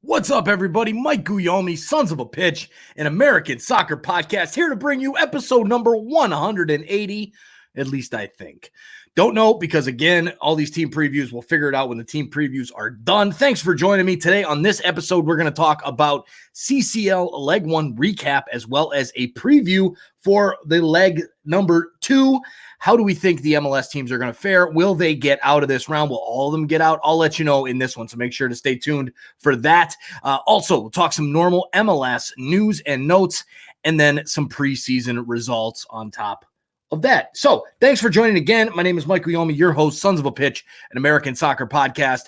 What's up, everybody? Mike Guillaume, Sons of a Pitch, an American soccer podcast, here to bring you episode number 180, at least I think. Don't know, because again, all these team previews, we'll figure it out when the team previews are done. Thanks for joining me today. On this episode, we're going to talk about CCL Leg One Recap, as well as a preview for the leg number 2. How do we think the MLS teams are going to fare? Will they get out of this round? Will all of them get out? I'll let you know in this one, so make sure to stay tuned for that. Also, we'll talk some normal MLS news and notes, and then some preseason results on top of that. So thanks for joining again. My name is Mike Guillaume, your host, Sons of a Pitch, an American soccer podcast.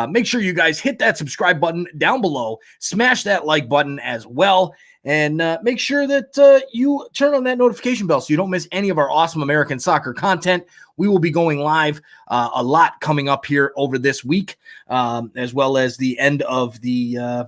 Make sure you guys hit that subscribe button down below, smash that like button as well, and make sure that you turn on that notification bell so you don't miss any of our awesome American soccer content. We will be going live a lot coming up here over this week, as well as the end of the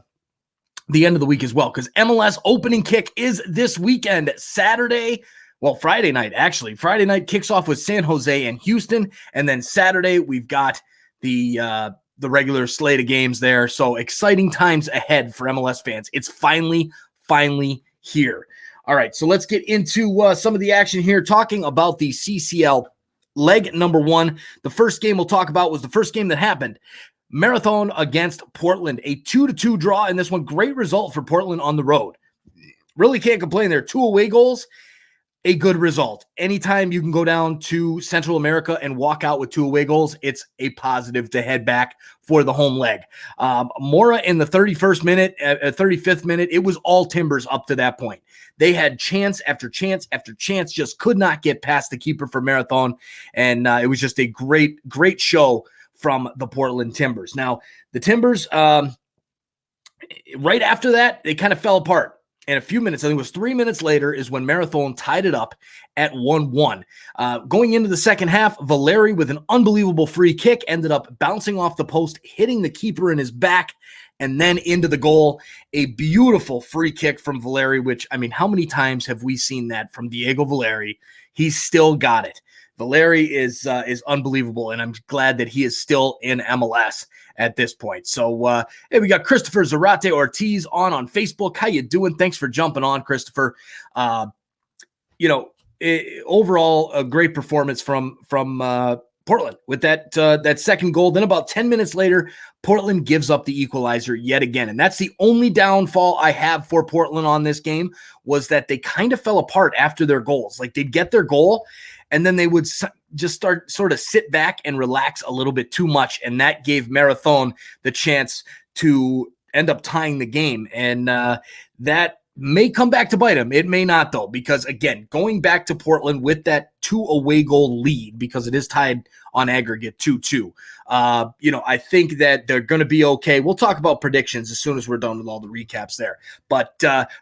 week as well, because MLS opening kick is this weekend, Saturday. Well, Friday night, actually. Friday night kicks off with San Jose and Houston, and then Saturday we've got the regular slate of games there. So exciting times ahead for MLS fans. It's finally here. All right, so let's get into some of the action here, talking about the CCL leg number 1. The first game we'll talk about was the first game that happened. Marathon against Portland, a 2-2 draw in this one. Great result for Portland on the road. Really can't complain there. 2 away goals. A good result. Anytime you can go down to Central America and walk out with 2 away goals, it's a positive to head back for the home leg. Mora in the 31st minute, 35th minute, it was all Timbers up to that point. They had chance after chance after chance, just could not get past the keeper for Marathon, and it was just a great show from the Portland Timbers. Now, the Timbers, right after that, they kind of fell apart. And a few minutes, I think it was 3 minutes later, is when Marathon tied it up at 1-1. Going into the second half, Valeri with an unbelievable free kick ended up bouncing off the post, hitting the keeper in his back, and then into the goal. A beautiful free kick from Valeri, which, I mean, how many times have we seen that from Diego Valeri? He's still got it. Valeri is unbelievable, and I'm glad that he is still in MLS at this point. So, hey, we got Christopher Zarate Ortiz on Facebook. How you doing? Thanks for jumping on, Christopher. Overall, a great performance from Portland with that second goal. Then about 10 minutes later, Portland gives up the equalizer yet again. And that's the only downfall I have for Portland on this game, was that they kind of fell apart after their goals. Like, they'd get their goal, and then they would just start sort of sit back and relax a little bit too much. And that gave Marathon the chance to end up tying the game. And that may come back to bite them. It may not, though, because, again, going back to Portland with that 2 away goal lead, because it is tied on aggregate 2-2. I think that they're going to be okay. We'll talk about predictions as soon as we're done with all the recaps there. But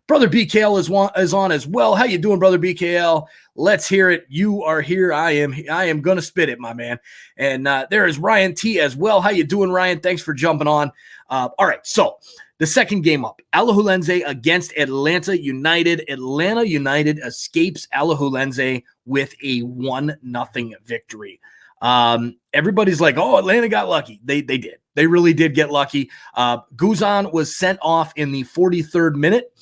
Brother BKL is on as well. How you doing, Brother BKL? Let's hear it. You are here. I am going to spit it, my man. And there is Ryan T as well. How you doing, Ryan? Thanks for jumping on. All right, so the second game up, Alajuelense against Atlanta United. Atlanta United escapes Alajuelense with a 1-0 victory. Everybody's like, oh, Atlanta got lucky. They did. They really did get lucky. Guzan was sent off in the 43rd minute.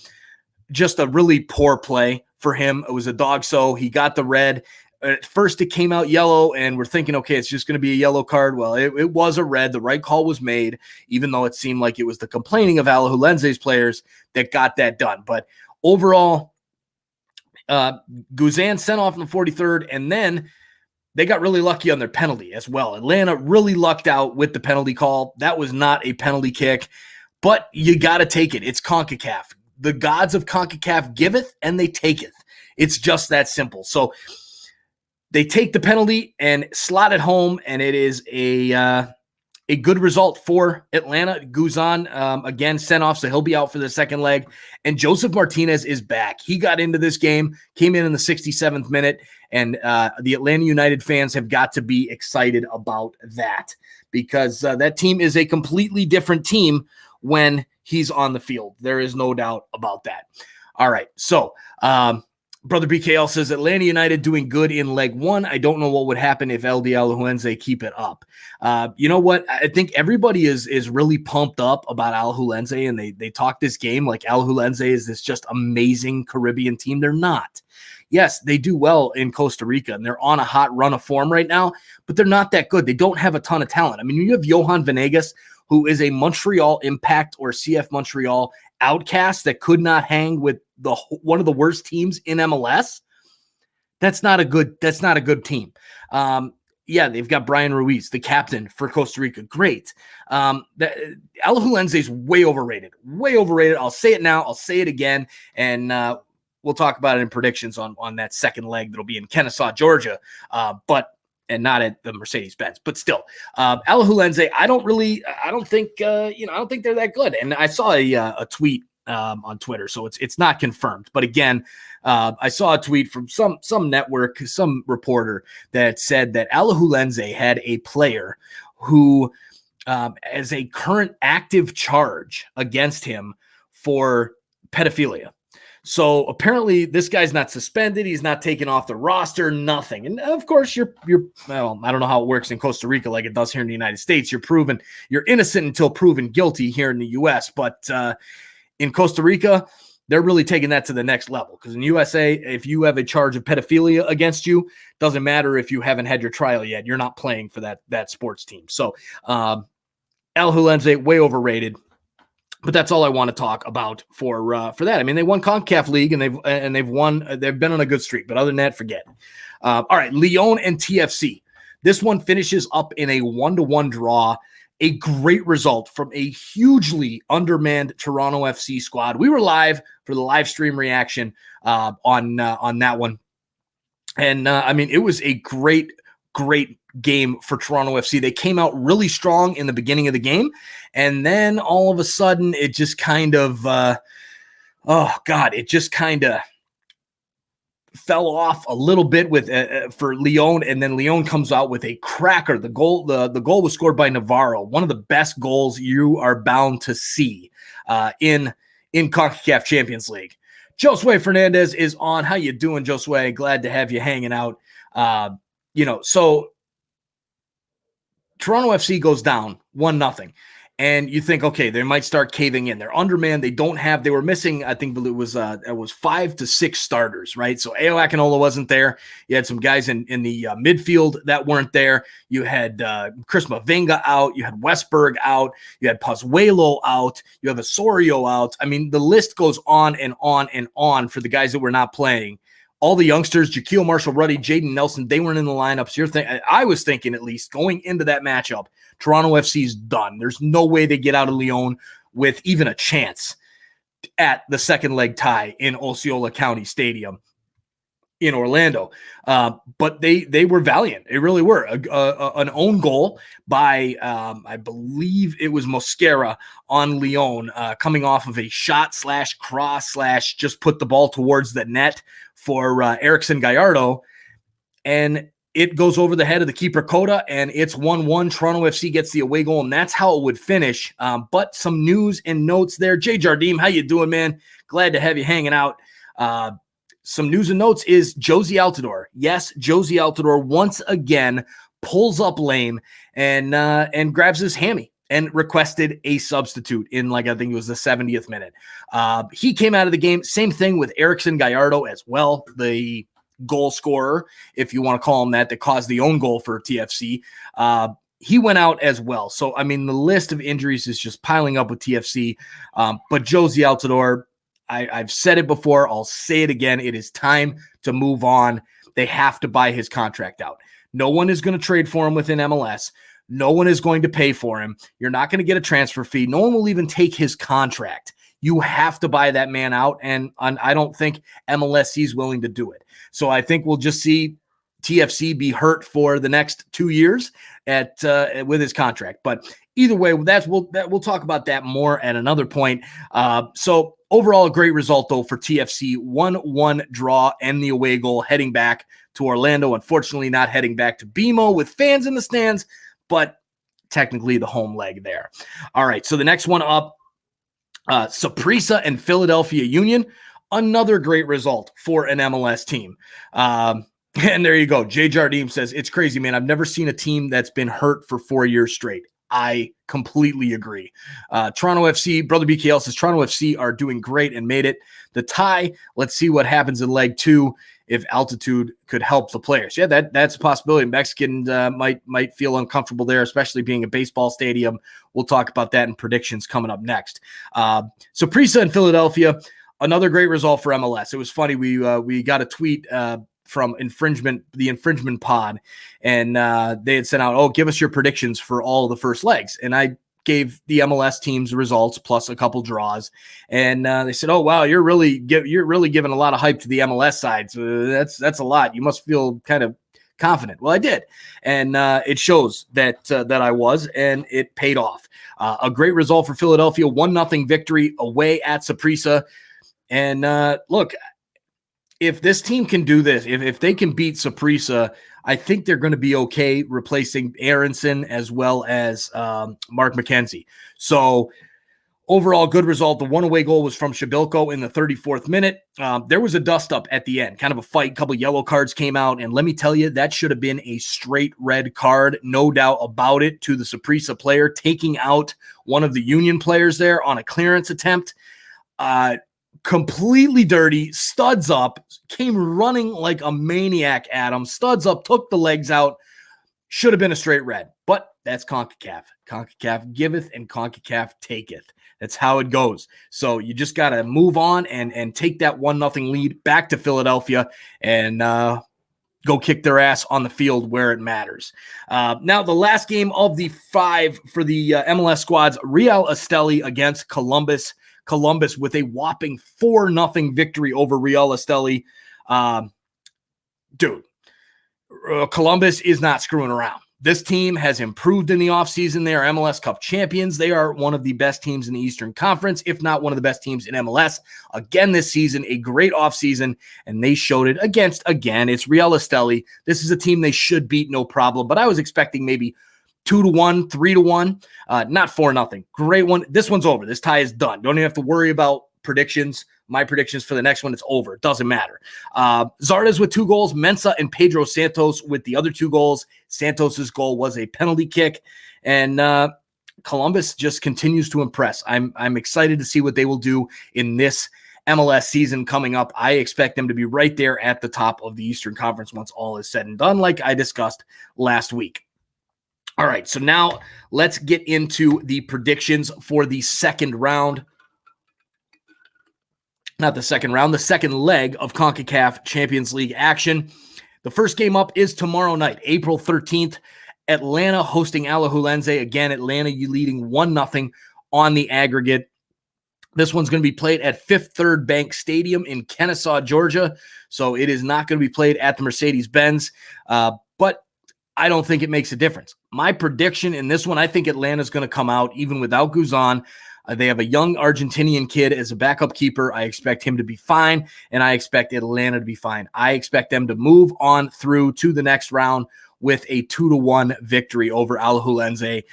Just a really poor play for him. It was a dog, so he got the red. At first, it came out yellow, and we're thinking, okay, it's just going to be a yellow card. Well, it was a red. The right call was made, even though it seemed like it was the complaining of Alajuelense's players that got that done. But overall, Guzan sent off in the 43rd, and then they got really lucky on their penalty as well. Atlanta really lucked out with the penalty call. That was not a penalty kick, but you got to take it. It's CONCACAF. The gods of CONCACAF giveth, and they taketh. It's just that simple. So they take the penalty and slot it home, and it is a a good result for Atlanta. Guzan, again, sent off, so he'll be out for the second leg. And Joseph Martinez is back. He got into this game, came in the 67th minute, and the Atlanta United fans have got to be excited about that because that team is a completely different team when he's on the field. There is no doubt about that. All right, so Brother BKL says Atlanta United doing good in leg one. I don't know what would happen if LD Alajuelense keep it up. You know what? I think everybody is really pumped up about Alajuelense, and they talk this game like Alajuelense is this just amazing Caribbean team. They're not. Yes, they do well in Costa Rica, and they're on a hot run of form right now, but they're not that good. They don't have a ton of talent. I mean, you have Johan Venegas, who is a Montreal Impact or CF Montreal outcast that could not hang with one of the worst teams in MLS. That's not a good team. Yeah, they've got Brian Ruiz, the captain for Costa Rica. Great. Alajuelense is way overrated. Way overrated. I'll say it now. I'll say it again. And we'll talk about it in predictions on that second leg that'll be in Kennesaw, Georgia. And not at the Mercedes-Benz, but still, Alajuelense, I don't think they're that good. And I saw a tweet on Twitter, so it's not confirmed. But again, I saw a tweet from some network, some reporter that said that Alajuelense had a player who has a current active charge against him for pedophilia. So apparently this guy's not suspended. He's not taken off the roster, nothing. And of course well, I don't know how it works in Costa Rica like it does here in the United States. You're innocent until proven guilty here in the US. But in Costa Rica, they're really taking that to the next level. Because in USA, if you have a charge of pedophilia against you, doesn't matter if you haven't had your trial yet. You're not playing for that sports team. So Alajuelense, way overrated. But that's all I want to talk about for that. I mean, they won CONCACAF League and they've been on a good streak. But other than that, forget. All right, Lyon and TFC. This one finishes up in a 1-1 draw. A great result from a hugely undermanned Toronto FC squad. We were live for the live stream reaction on that one, and I mean, it was a great game for Toronto FC. They came out really strong in the beginning of the game, and then all of a sudden it just kind of fell off a little bit with for Lyon, and then Lyon comes out with a cracker. The goal was scored by Navarro, one of the best goals you are bound to see in CONCACAF Champions League. Josue Fernandez is on. How you doing, Josue? Glad to have you hanging out. So Toronto FC goes down 1-0. And you think, okay, they might start caving in. They're undermanned. They were missing, I think it was 5 to 6 starters, right? So Ao Akinola wasn't there. You had some guys in the midfield that weren't there. You had Chris Mavinga out. You had Westberg out. You had Pozuelo out. You have Osorio out. I mean, the list goes on and on and on for the guys that were not playing. All the youngsters, Jaquil Marshall-Ruddy, Jaden Nelson, they weren't in the lineup. So I was thinking, at least going into that matchup, Toronto FC's done. There's no way they get out of Lyon with even a chance at the second leg tie in Osceola County Stadium in Orlando. But they were valiant. They really were. An own goal by, I believe it was Mosquera on Lyon, coming off of a shot / cross / just put the ball towards the net for Erickson Gallardo. And it goes over the head of the keeper, Coda, and it's 1-1. Toronto FC gets the away goal, and that's how it would finish. But some news and notes there. Jay Jardim, how you doing, man? Glad to have you hanging out. Some news and notes is Josie Altidore. Yes, Josie Altidore once again pulls up lame and grabs his hammy and requested a substitute in, I think it was the 70th minute. He came out of the game. Same thing with Erickson Gallardo as well, the goal scorer, if you want to call him that caused the own goal for TFC. He went out as well. So, I mean, the list of injuries is just piling up with TFC. But Josie Altidore, I've said it before. I'll say it again. It is time to move on. They have to buy his contract out. No one is going to trade for him within MLS. No one is going to pay for him. You're not going to get a transfer fee. No one will even take his contract. You have to buy that man out, and I don't think MLSC is willing to do it. So I think we'll just see TFC be hurt for the next 2 years with his contract. But either way, we'll talk about that more at another point. So overall, a great result, though, for TFC. 1-1 draw and the away goal heading back to Orlando. Unfortunately, not heading back to BMO with fans in the stands, but technically the home leg there. All right, so the next one up, Saprissa and Philadelphia Union. Another great result for an MLS team. And there you go. Jay Jardim says, it's crazy, man. I've never seen a team that's been hurt for 4 years straight. I completely agree. Toronto FC, Brother BKL says, Toronto FC are doing great and made it the tie. Let's see what happens in leg 2 if altitude could help the players. Yeah, that's a possibility. Mexicans might feel uncomfortable there, especially being a baseball stadium. We'll talk about that in predictions coming up next. So Saprissa in Philadelphia, another great result for MLS. It was funny. We got a tweet from the infringement pod, and they had sent out, give us your predictions for all of the first legs. And I gave the MLS teams results plus a couple draws, and they said, oh wow, you're really giving a lot of hype to the MLS side. So that's a lot. You must feel kind of confident. Well, I did, and it shows that I was, and it paid off. A great result for Philadelphia, 1-0 victory away at Saprissa. And look, if this team can do this, if they can beat Saprissa, I think they're going to be okay replacing Aronson as well as Mark McKenzie. So overall, good result. The one away goal was from Shabilko in the 34th minute. There was a dust-up at the end, kind of a fight. A couple yellow cards came out, and let me tell you, that should have been a straight red card, no doubt about it, to the Saprissa player, taking out one of the Union players there on a clearance attempt. Completely dirty, studs up, came running like a maniac at him, studs up, took the legs out. Should have been a straight red, but that's CONCACAF. CONCACAF giveth and CONCACAF taketh. That's how it goes. So you just got to move on and take that 1-0 lead back to Philadelphia and go kick their ass on the field where it matters. Now, the last game of the 5 for the MLS squads, Real Esteli against Columbus. Columbus with a whopping 4-0 victory over Real Esteli. Columbus is not screwing around. This team has improved in the offseason. They are MLS Cup champions. They are one of the best teams in the Eastern Conference, if not one of the best teams in MLS. Again this season, a great offseason, and they showed it again. It's Real Esteli. This is a team they should beat, no problem, but I was expecting maybe 2-1, 3-1, not 4-0. Great one. This one's over. This tie is done. Don't even have to worry about predictions. My predictions for the next one, it's over. It doesn't matter. Zardes with 2 goals. Mensah and Pedro Santos with the other 2 goals. Santos's goal was a penalty kick. And Columbus just continues to impress. I'm excited to see what they will do in this MLS season coming up. I expect them to be right there at the top of the Eastern Conference once all is said and done, like I discussed last week. All right, so now let's get into the predictions for the second round. Not the second round, the second leg of CONCACAF Champions League action. The first game up is tomorrow night, April 13th. Atlanta hosting Alajuelense. Again, Atlanta, you leading 1-0 on the aggregate. This one's going to be played at Fifth Third Bank Stadium in Kennesaw, Georgia. So it is not going to be played at the Mercedes-Benz. But I don't think it makes a difference. My prediction in this one, I think Atlanta's going to come out even without Guzan. They have a young Argentinian kid as a backup keeper. I expect him to be fine, and I expect Atlanta to be fine. I expect them to move on through to the next round with a 2-1 victory over Alajuelense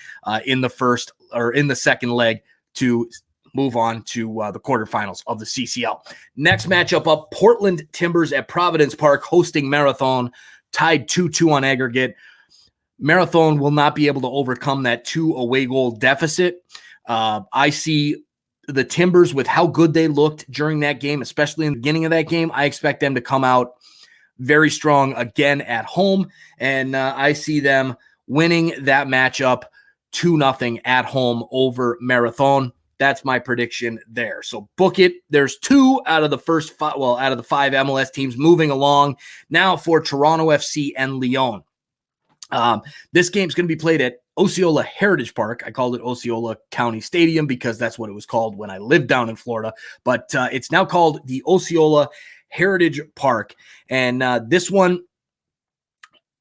in the second leg to move on to the quarterfinals of the CCL. Next matchup up, Portland Timbers at Providence Park hosting Marathon, tied 2-2 on aggregate. Marathon will not be able to overcome that 2 away goal deficit. I see the Timbers with how good they looked during that game, especially in the beginning of that game. I expect them to come out very strong again at home, and I see them winning that matchup 2-0 at home over Marathon. That's my prediction there. So book it. There's 2 out of the first 5, out of the 5 MLS teams moving along now for Toronto FC and Lyon. This game's going to be played at Osceola Heritage Park. I called it Osceola County Stadium because that's what it was called when I lived down in Florida. But it's now called the Osceola Heritage Park. And this one,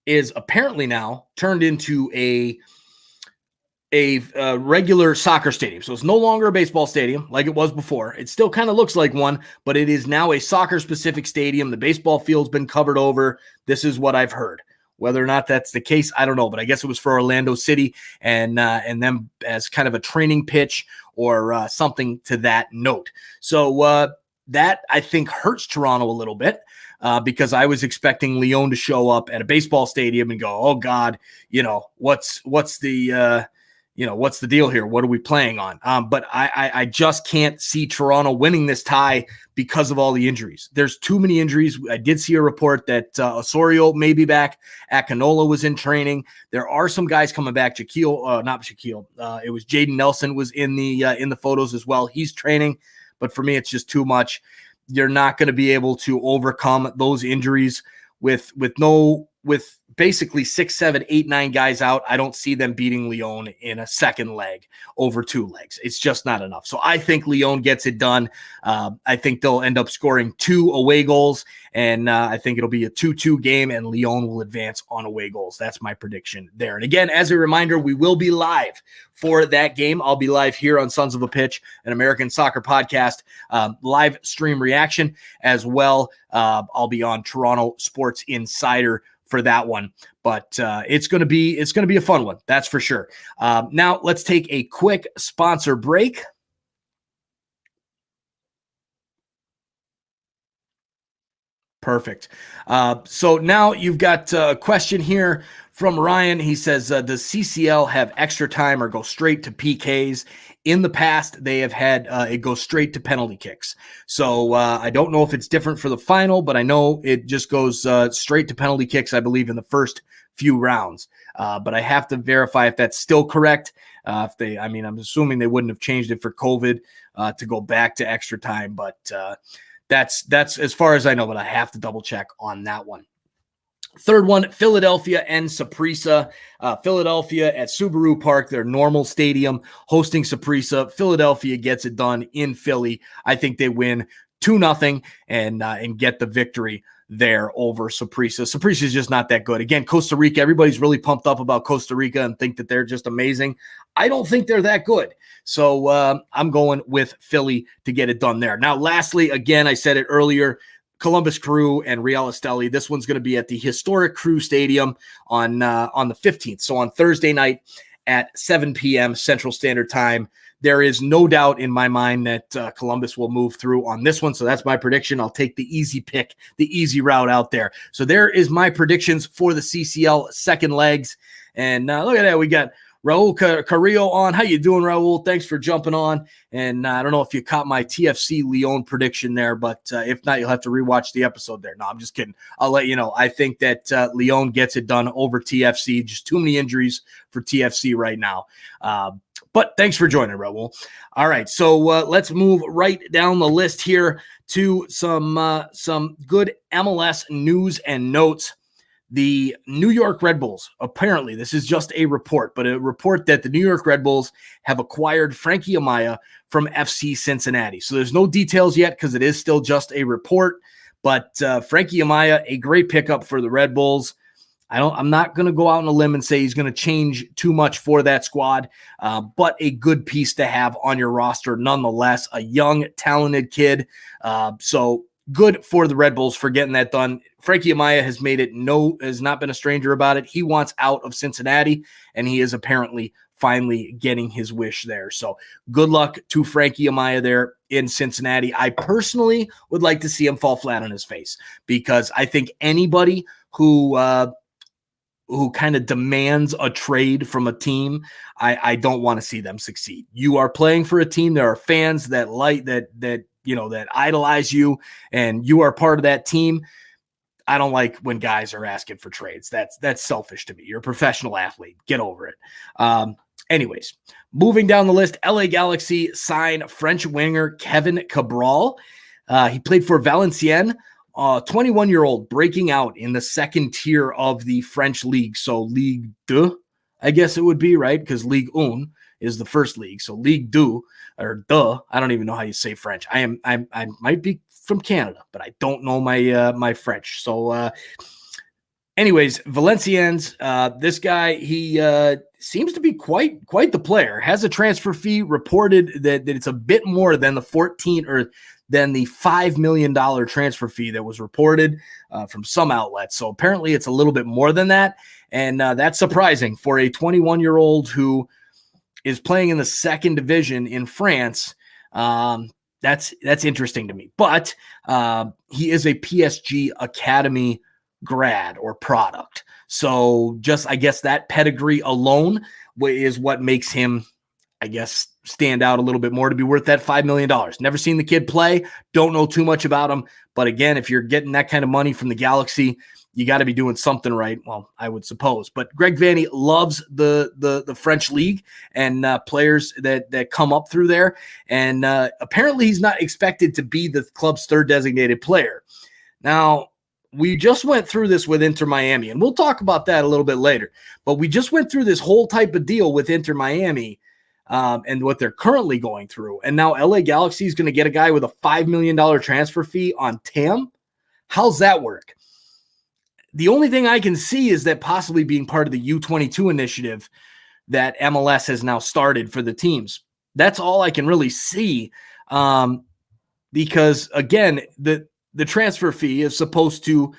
is apparently now turned into a regular soccer stadium. So it's no longer a baseball stadium like it was before. It still kind of looks like one, but it is now a soccer specific stadium. The baseball field's been covered over. This is what I've heard. Whether or not that's the case, I don't know, but I guess it was for Orlando City and them as kind of a training pitch or something to that note. So that I think hurts Toronto a little bit. Because I was expecting Lyon to show up at a baseball stadium and go, oh God, what's the deal here? What are we playing on? But I just can't see Toronto winning this tie because of all the injuries. There's too many injuries. I did see a report that Osorio may be back. Akinola was in training. There are some guys coming back. It was Jaden Nelson was in the photos as well. He's training, but for me, it's just too much. You're not going to be able to overcome those injuries with basically 6, 7, 8, 9 guys out. I don't see them beating Lyon in a second leg over 2 legs. It's just not enough. So I think Lyon gets it done. I think they'll end up scoring 2 away goals, and I think it'll be a 2-2 game, and Lyon will advance on away goals. That's my prediction there. And again, as a reminder, we will be live for that game. I'll be live here on Sons of a Pitch, an American Soccer Podcast, live stream reaction as well. I'll be on Toronto Sports Insider for that one, but it's going to be a fun one. That's for sure. Now let's take a quick sponsor break. Perfect. So now you've got a question here from Ryan. He says, does CCL have extra time or go straight to PKs? In the past, they have had it go straight to penalty kicks. So I don't know if it's different for the final, but I know it just goes straight to penalty kicks, I believe, in the first few rounds. But I have to verify if that's still correct. I'm assuming they wouldn't have changed it for COVID to go back to extra time, but that's as far as I know, but I have to double check on that one. Third one, Philadelphia and Saprissa. Philadelphia at Subaru Park, their normal stadium, hosting Saprissa. Philadelphia gets it done in Philly. I think they win 2-0 and get the victory there over Saprissa. Saprissa is just not that good. Again, Costa Rica, everybody's really pumped up about Costa Rica and think that they're just amazing. I don't think they're that good. So I'm going with Philly to get it done there. Now, lastly, again, I said it earlier, Columbus Crew and Real Esteli. This one's going to be at the historic Crew Stadium on the 15th. So on Thursday night at 7 p.m. Central Standard Time. There is no doubt in my mind that Columbus will move through on this one. So that's my prediction. I'll take the easy pick, the easy route out there. So there is my predictions for the CCL second legs. And look at that. We got Raul Carrillo on. How you doing, Raul? Thanks for jumping on. And I don't know if you caught my TFC Lyon prediction there, but if not, you'll have to rewatch the episode there. No, I'm just kidding. I'll let you know. I think that Lyon gets it done over TFC. Just too many injuries for TFC right now. But thanks for joining, Raul. All right, so let's move right down the list here to some good MLS news and notes. The New York Red Bulls, apparently, this is just a report, but a report that the New York Red Bulls have acquired Frankie Amaya from FC Cincinnati. So there's no details yet because it is still just a report, but Frankie Amaya, a great pickup for the Red Bulls. I'm not going to go out on a limb and say he's going to change too much for that squad, but a good piece to have on your roster nonetheless. A young, talented kid. So good for the Red Bulls for getting that done. Frankie Amaya has not been a stranger about it. He wants out of Cincinnati, and he is apparently finally getting his wish there. So good luck to Frankie Amaya there in Cincinnati. I personally would like to see him fall flat on his face because I think anybody who kind of demands a trade from a team, I don't want to see them succeed. You are playing for a team. There are fans that that idolize you, and you are part of that team. I don't like when guys are asking for trades. That's selfish to me. You're a professional athlete. Get over it. Anyways, moving down the list, LA Galaxy sign French winger Kevin Cabral. He played for Valenciennes. 21-year-old breaking out in the second tier of the French league. So Ligue 2, I guess it would be, right? Because Ligue 1 is the first league. So Ligue 2 or duh, I don't even know how you say French. I might be from Canada, but I don't know my French. So anyways, Valenciennes, this guy, he seems to be quite the player. Has a transfer fee reported that it's a bit more than the $5 million transfer fee that was reported from some outlets. So apparently it's a little bit more than that. And that's surprising for a 21-year-old who is playing in the second division in France. That's interesting to me. But he is a PSG Academy grad or product. So just, I guess, that pedigree alone is what makes him, I guess, stand out a little bit more to be worth that $5 million. Never seen the kid play. Don't know too much about him. But again, if you're getting that kind of money from the Galaxy, you got to be doing something right. Well, I would suppose. But Greg Vanney loves the French league and players that come up through there. And apparently he's not expected to be the club's third designated player. Now, we just went through this with Inter Miami, and we'll talk about that a little bit later. But we just went through this whole type of deal with Inter Miami and what they're currently going through. And now LA Galaxy is going to get a guy with a $5 million transfer fee on TAM. How's that work? The only thing I can see is that possibly being part of the U22 initiative that MLS has now started for the teams. That's all I can really see because, again, the transfer fee is supposed to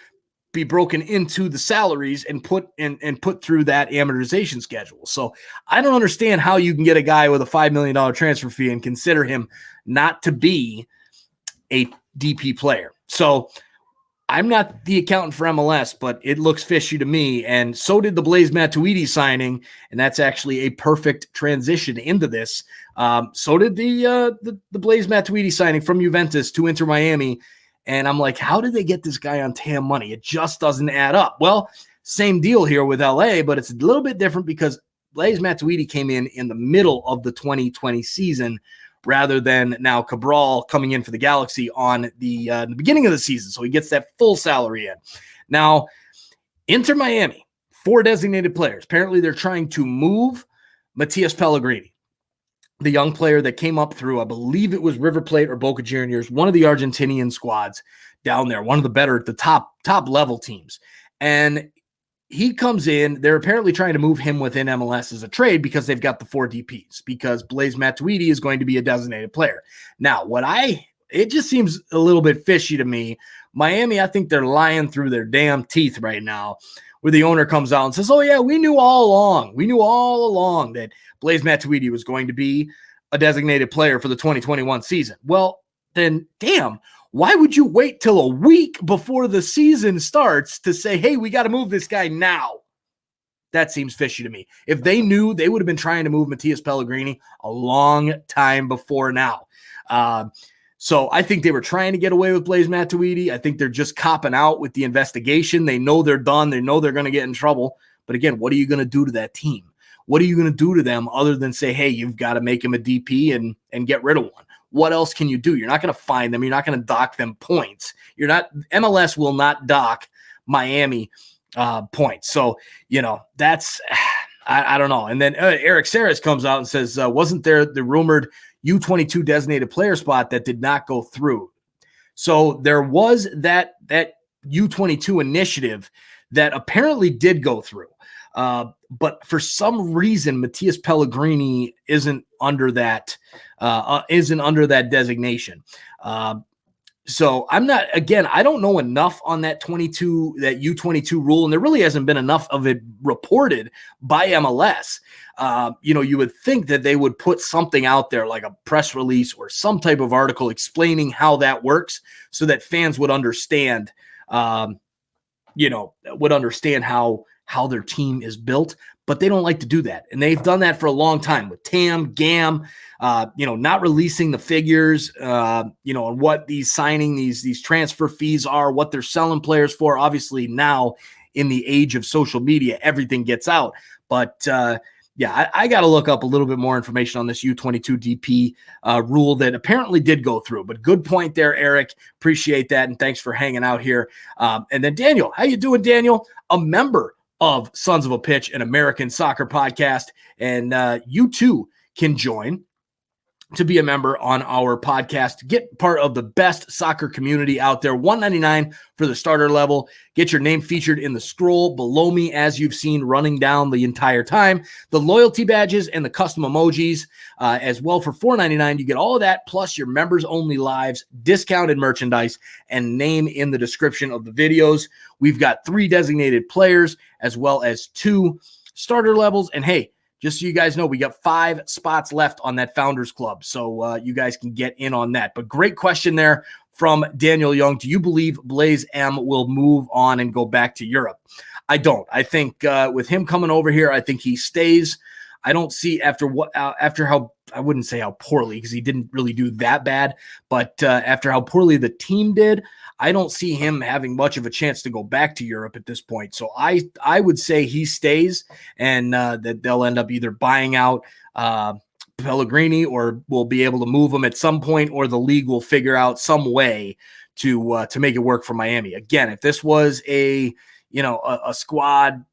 be broken into the salaries and put through that amortization schedule. So I don't understand how you can get a guy with a $5 million transfer fee and consider him not to be a DP player. So I'm not the accountant for MLS, but it looks fishy to me. And so did the Blaise Matuidi signing. And that's actually a perfect transition into this. So did the Blaise Matuidi signing from Juventus to Inter Miami. And I'm like, how did they get this guy on TAM money? It just doesn't add up. Well, same deal here with LA, but it's a little bit different because Blaise Matuidi came in the middle of the 2020 season rather than now Cabral coming in for the Galaxy on the beginning of the season. So he gets that full salary in. Now, Inter Miami, 4 designated players. Apparently they're trying to move Matias Pellegrini, the young player that came up through, I believe it was River Plate or Boca Juniors, one of the Argentinian squads down there, one of the better, the top level teams. And he comes in. They're apparently trying to move him within MLS as a trade because they've got the 4 DPs, because Blaise Matuidi is going to be a designated player. Now, it just seems a little bit fishy to me. Miami, I think they're lying through their damn teeth right now, where the owner comes out and says, oh, yeah, we knew all along that Blaise Matuidi was going to be a designated player for the 2021 season. Well, then, damn, why would you wait till a week before the season starts to say, hey, we got to move this guy now? That seems fishy to me. If they knew, they would have been trying to move Matias Pellegrini a long time before now. So I think they were trying to get away with Blaise Matuidi. I think they're just copping out with the investigation. They know they're done. They know they're going to get in trouble. But again, what are you going to do to that team? What are you going to do to them other than say, hey, you've got to make him a DP and get rid of one? What else can you do? You're not going to fine them. You're not going to dock them points. MLS will not dock Miami points. So, that's, I don't know. And then Eric Saras comes out and says, wasn't there the rumored U22 designated player spot that did not go through? So there was that U22 initiative that apparently did go through. But for some reason, Matias Pellegrini isn't under that designation. So I'm not, again, I don't know enough on that U22 rule, and there really hasn't been enough of it reported by MLS. You would think that they would put something out there like a press release or some type of article explaining how that works so that fans would understand, how their team is built, but they don't like to do that. And they've done that for a long time with TAM, GAM, not releasing the figures, on what these transfer fees are, what they're selling players for. Obviously now in the age of social media, everything gets out. But I got to look up a little bit more information on this U22 DP rule that apparently did go through. But good point there, Eric. Appreciate that. And thanks for hanging out here. And then Daniel, how you doing, Daniel? A member of Sons of a Pitch, an American soccer podcast. And you too can join to be a member on our podcast. Get part of the best soccer community out there. $199 for the starter level. Get your name featured in the scroll below me, as you've seen running down the entire time. The loyalty badges and the custom emojis as well for $4.99. You get all of that, plus your members-only lives, discounted merchandise, and name in the description of the videos. We've got 3 designated players as well as 2 starter levels. And hey, just so you guys know, we got 5 spots left on that Founders Club, so you guys can get in on that. But great question there from Daniel Young. Do you believe Blaise M will move on and go back to Europe? I don't. I think with him coming over here, I think he stays. I don't see after how, I wouldn't say how poorly, because he didn't really do that bad, but after how poorly the team did, I don't see him having much of a chance to go back to Europe at this point. So I would say he stays, and that they'll end up either buying out Pellegrini, or will be able to move him at some point, or the league will figure out some way to make it work for Miami. Again, if this was a squad,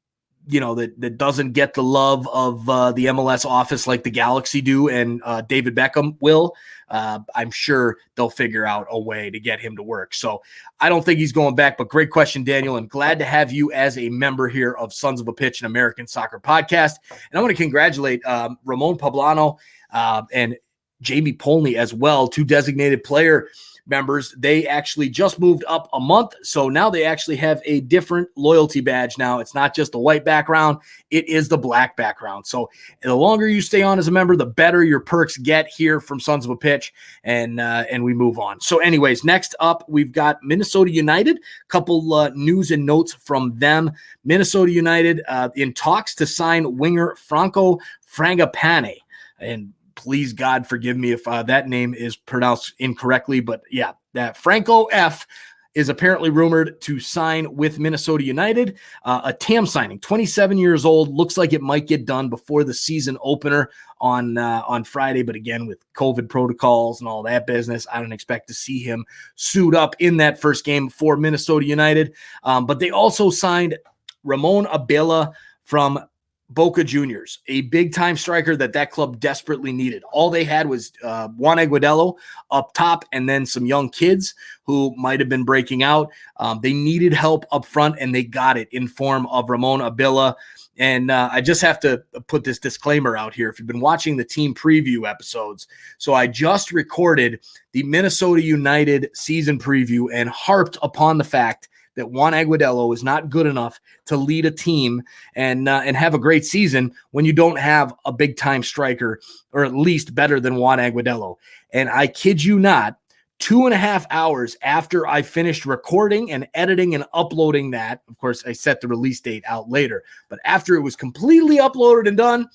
that doesn't get the love of the MLS office like the Galaxy do, and David Beckham will, I'm sure they'll figure out a way to get him to work. So I don't think he's going back, but great question, Daniel, and glad to have you as a member here of Sons of a Pitch, an American Soccer Podcast. And I want to congratulate Ramon Pablano and Jamie Pohlny as well, 2 designated player members. They actually just moved up a month, so now they actually have a different loyalty badge now. It's not just the white background, it is the black background. So the longer you stay on as a member, the better your perks get here from Sons of a Pitch, and we move on. So anyways, next up, we've got Minnesota United. Couple news and notes from them. Minnesota United in talks to sign winger Franco Frangipane, and please, God, forgive me if that name is pronounced incorrectly. But yeah, that Franco F is apparently rumored to sign with Minnesota United. A TAM signing, 27 years old. Looks like it might get done before the season opener on Friday. But again, with COVID protocols and all that business, I don't expect to see him suit up in that first game for Minnesota United. But they also signed Ramon Pablano from Boca Juniors, a big-time striker that club desperately needed. All they had was Juan Agudelo up top, and then some young kids who might have been breaking out. They needed help up front, and they got it in form of Ramon Pablano. And I just have to put this disclaimer out here. If you've been watching the team preview episodes, so I just recorded the Minnesota United season preview and harped upon the fact that Juan Agudelo is not good enough to lead a team and have a great season when you don't have a big-time striker, or at least better than Juan Agudelo. And I kid you not, 2.5 hours after I finished recording and editing and uploading that, of course, I set the release date out later, but after it was completely uploaded and done,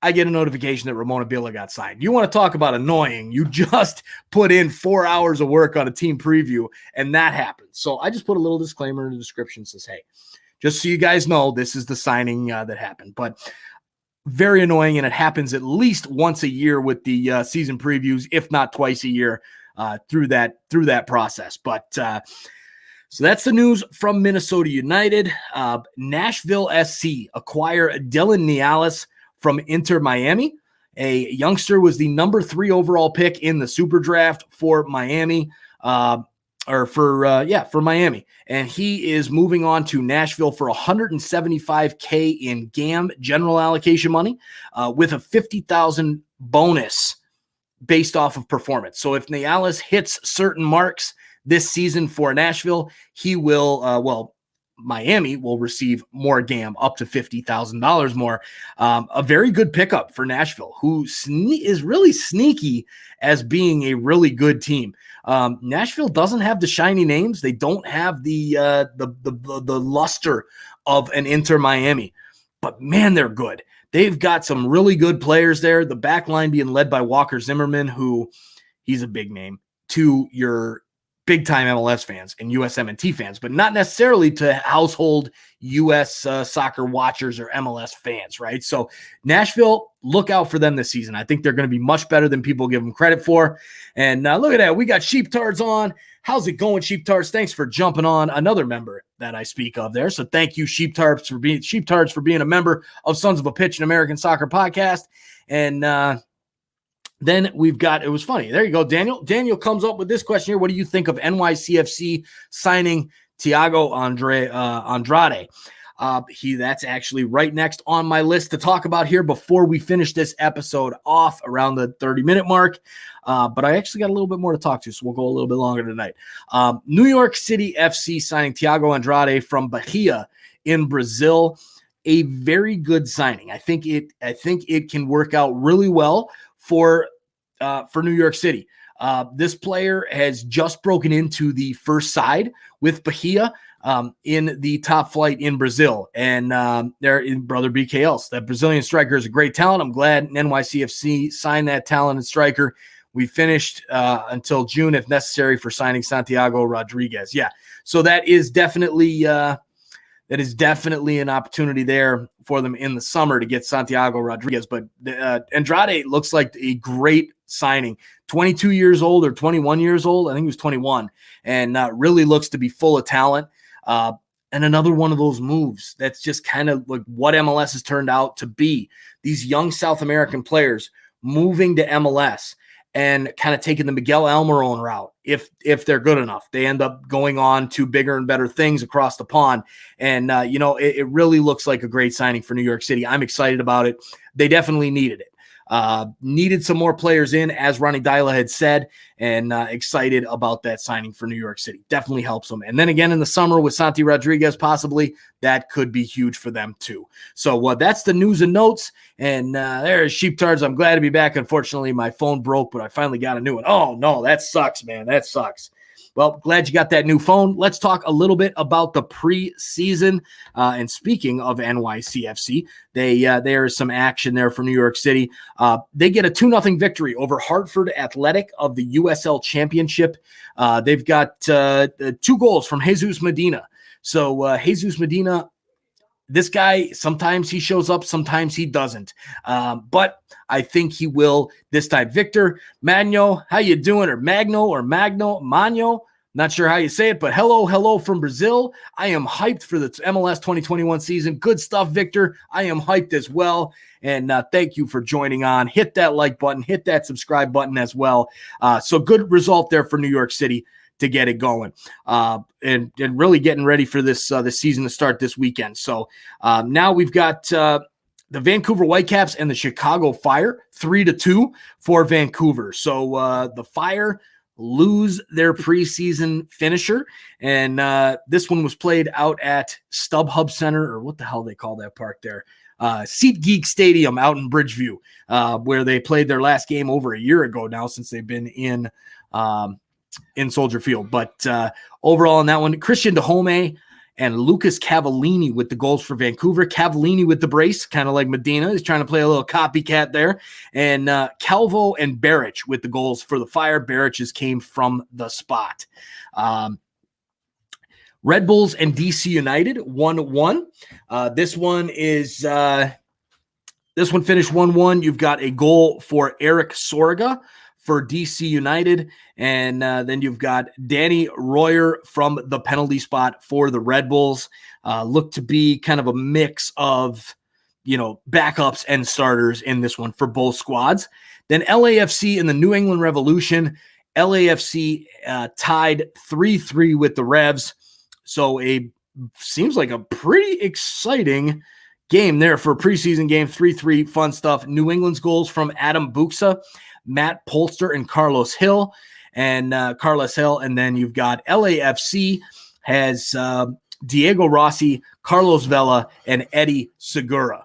I get a notification that Ramon Pablano got signed. You want to talk about annoying? You just put in 4 hours of work on a team preview, and that happens. So I just put a little disclaimer in the description that says, hey, just so you guys know, this is the signing that happened. But very annoying, and it happens at least once a year with the season previews, if not twice a year through that process. But so that's the news from Minnesota United. Nashville SC acquire Dylan Nealis from Inter Miami. A youngster was the number 3 overall pick in the super draft for Miami, for Miami. And he is moving on to Nashville for $175K in GAM general allocation money with a $50,000 bonus based off of performance. So if Nealis hits certain marks this season for Nashville, he will, Miami will receive more GAM, up to $50,000 more. A very good pickup for Nashville, who is really sneaky as being a really good team. Nashville doesn't have the shiny names. They don't have the luster of an Inter Miami, but man, they're good. They've got some really good players there. The back line being led by Walker Zimmerman, who he's a big name to your big-time MLS fans and USMNT fans, but not necessarily to household US soccer watchers or MLS fans, right? So Nashville, look out for them this season. I think they're going to be much better than people give them credit for. And look at that. We got Sheeptards on. How's it going, Sheeptards? Thanks for jumping on. Another member that I speak of there. So thank you, Sheeptards, for being a member of Sons of a Pitch, an American Soccer Podcast. And Then we've got, it was funny. There you go, Daniel. Daniel comes up with this question here. What do you think of NYCFC signing Thiago Andrade? That's actually right next on my list to talk about here before we finish this episode off around the 30-minute mark. But I actually got a little bit more to talk to, so we'll go a little bit longer tonight. New York City FC signing Thiago Andrade from Bahia in Brazil. A very good signing. I think it can work out really well for New York City. This player has just broken into the first side with Bahia in the top flight in Brazil. And they're in brother BKLs. That Brazilian striker is a great talent. I'm glad NYCFC signed that talented striker. We finished until June, if necessary, for signing Santiago Rodriguez. Yeah, so that is definitely an opportunity there for them in the summer to get Santiago Rodriguez. But Andrade looks like a great signing. 22 years old or 21 years old. I think he was 21. And really looks to be full of talent. And another one of those moves that's just kind of like what MLS has turned out to be. These young South American players moving to MLS and kind of taking the Miguel Almiron route. If they're good enough, they end up going on to bigger and better things across the pond. And, it really looks like a great signing for New York City. I'm excited about it. They definitely needed it. Needed some more players in, as Ronnie Dyla had said, and excited about that signing for New York City. Definitely helps them. And then again in the summer with Santi Rodriguez, possibly, that could be huge for them too. So that's the news and notes. And there's Sheeptards. I'm glad to be back. Unfortunately, my phone broke, but I finally got a new one. Oh, no, that sucks, man. That sucks. Well, glad you got that new phone. Let's talk a little bit about the preseason. And speaking of NYCFC, there is some action there for New York City. They get a 2-0 victory over Hartford Athletic of the USL Championship. They've got 2 goals from Jesus Medina. So Jesus Medina, this guy, sometimes he shows up, sometimes he doesn't. But I think he will this time. Victor Magno, how you doing? Or Magno, not sure how you say it, but hello from Brazil. I am hyped for the MLS 2021 season. Good stuff, Victor. I am hyped as well. And thank you for joining on. Hit that like button, hit that subscribe button as well. So good result there for New York City to get it going, and really getting ready for this season to start this weekend. So now we've got the Vancouver Whitecaps and the Chicago Fire, 3-2 for Vancouver. So the Fire lose their preseason finisher, and this one was played out at StubHub Center, or what the hell they call that park there, SeatGeek Stadium out in Bridgeview, where they played their last game over a year ago now, since they've been in Soldier Field. But overall in that one, Christian Dahome and Lucas Cavallini with the goals for Vancouver. Cavallini with the brace, kind of like Medina. He's trying to play a little copycat there. And Calvo and Baric with the goals for the Fire. Baric's came from the spot. Red Bulls and DC United 1-1. This one finished 1-1. You've got a goal for Eric Sorga for DC United, and then you've got Danny Royer from the penalty spot for the Red Bulls. Look to be kind of a mix of, backups and starters in this one for both squads. Then LAFC and the New England Revolution. LAFC tied 3-3 with the Revs. So seems like a pretty exciting game there for a preseason game. 3-3, fun stuff. New England's goals from Adam Buxa, Matt Polster, and Carlos Hill. And then you've got LAFC has Diego Rossi, Carlos Vela, and Eddie Segura.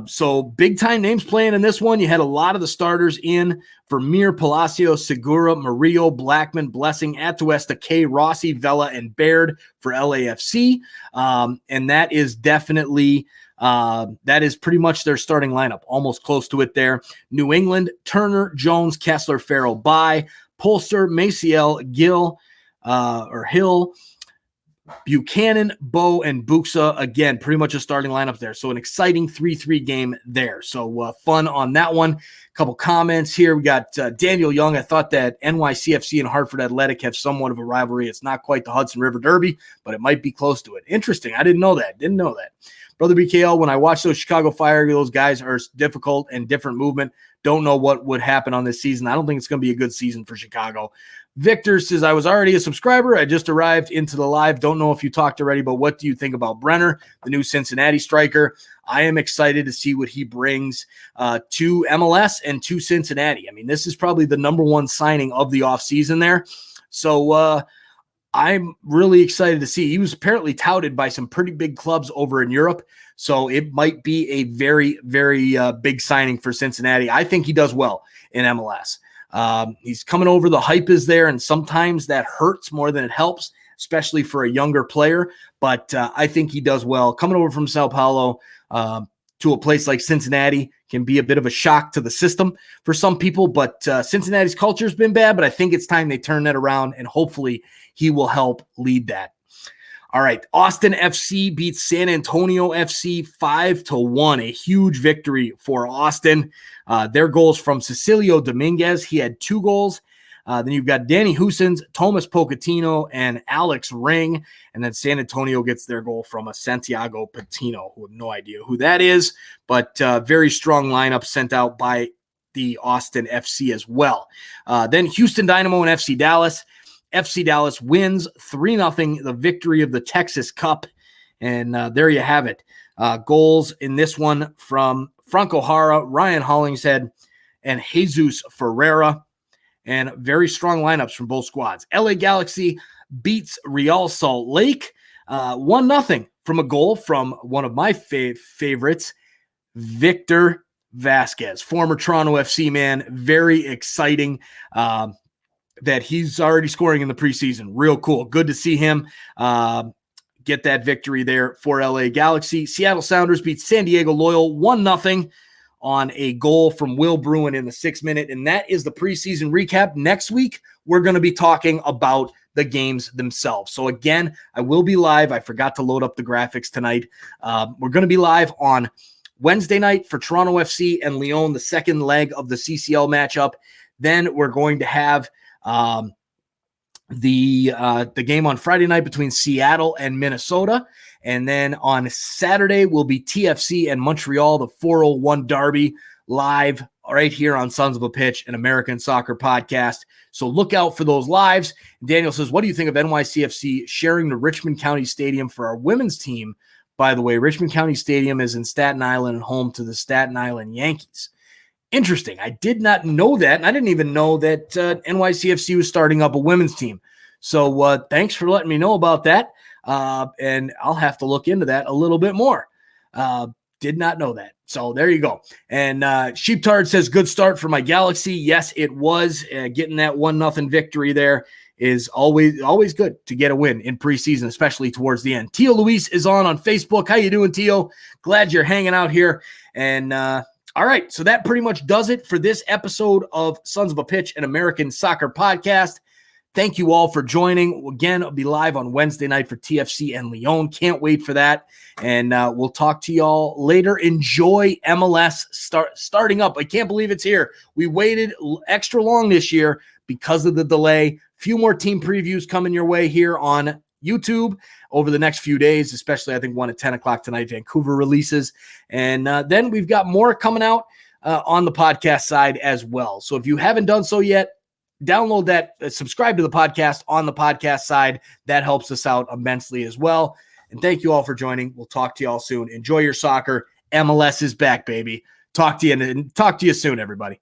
So big-time names playing in this one. You had a lot of the starters in for Mir, Palacio, Segura, Murillo, Blackman, Blessing, Atuesta, K, Rossi, Vela, and Baird for LAFC. And that is definitely that is pretty much their starting lineup, almost close to it there. New England, Turner, Jones, Kessler, Farrell, By, Polster, Maciel, Gill, Hill, Buchanan, Bow, and Buxa. Again, pretty much a starting lineup there. So an exciting 3-3 game there. So fun on that one. A couple comments here. We got Daniel Young. I thought that NYCFC and Hartford Athletic have somewhat of a rivalry. It's not quite the Hudson River Derby, but it might be close to it. Interesting. I didn't know that. Brother BKL, when I watch those Chicago Fire, those guys are difficult and different movement. Don't know what would happen on this season. I don't think it's going to be a good season for Chicago. Victor says, I was already a subscriber. I just arrived into the live. Don't know if you talked already, but what do you think about Brenner, the new Cincinnati striker? I am excited to see what he brings to MLS and to Cincinnati. I mean, this is probably the number one signing of the offseason there. So I'm really excited to see. He was apparently touted by some pretty big clubs over in Europe. So it might be a very, very big signing for Cincinnati. I think he does well in MLS. He's coming over. The hype is there, and sometimes that hurts more than it helps, especially for a younger player. But I think he does well. Coming over from Sao Paulo to a place like Cincinnati can be a bit of a shock to the system for some people. But Cincinnati's culture has been bad, but I think it's time they turn that around, and hopefully he will help lead that. All right, Austin FC beats San Antonio FC 5-1, a huge victory for Austin. Their goals from Cecilio Dominguez. He had 2 goals. Then you've got Danny Husens, Thomas Pochettino, and Alex Ring. And then San Antonio gets their goal from a Santiago Patino, who have no idea who that is, but very strong lineup sent out by the Austin FC as well. Then Houston Dynamo and FC Dallas. FC Dallas wins 3-0, the victory of the Texas Cup. And there you have it. Goals in this one from Franco Jara, Ryan Hollingshead, and Jesus Ferreira. And very strong lineups from both squads. LA Galaxy beats Real Salt Lake 1-0 from a goal from one of my favorites, Victor Vasquez, former Toronto FC man. Very exciting that he's already scoring in the preseason. Real cool. Good to see him get that victory there for LA Galaxy. Seattle Sounders beat San Diego Loyal 1-0 on a goal from Will Bruin in the 6th minute. And that is the preseason recap. Next week, we're going to be talking about the games themselves. So again, I will be live. I forgot to load up the graphics tonight. We're going to be live on Wednesday night for Toronto FC and Lyon, the second leg of the CCL matchup. Then we're going to have the game on Friday night between Seattle and Minnesota. And then on Saturday will be TFC and Montreal, the 401 derby, live right here on Sons of a Pitch, an American Soccer podcast. So look out for those lives. Daniel says, what do you think of NYCFC sharing the Richmond County Stadium for our women's team? By the way, Richmond County Stadium is in Staten Island and home to the Staten Island Yankees. Interesting. I did not know that, and I didn't even know that NYCFC was starting up a women's team. So thanks for letting me know about that. And I'll have to look into that a little bit more. Did not know that. So there you go. And Sheeptards says, good start for my Galaxy. Yes, it was. Getting that 1-0 victory there is always good to get a win in preseason, especially towards the end. Tio Luis is on Facebook. How you doing, Tio? Glad you're hanging out here. And all right, so that pretty much does it for this episode of Sons of a Pitch, an American Soccer podcast. Thank you all for joining. Again, I'll be live on Wednesday night for TFC and Lyon. Can't wait for that. And we'll talk to y'all later. Enjoy MLS starting up. I can't believe it's here. We waited extra long this year because of the delay. Few more team previews coming your way here on YouTube over the next few days, especially I think one at 10 o'clock tonight, Vancouver releases. And then we've got more coming out on the podcast side as well. So if you haven't done so yet, download that, subscribe to the podcast on the podcast side. That helps us out immensely as well. And thank you all for joining. We'll talk to you all soon. Enjoy your soccer. MLS is back, baby. Talk to you soon, everybody.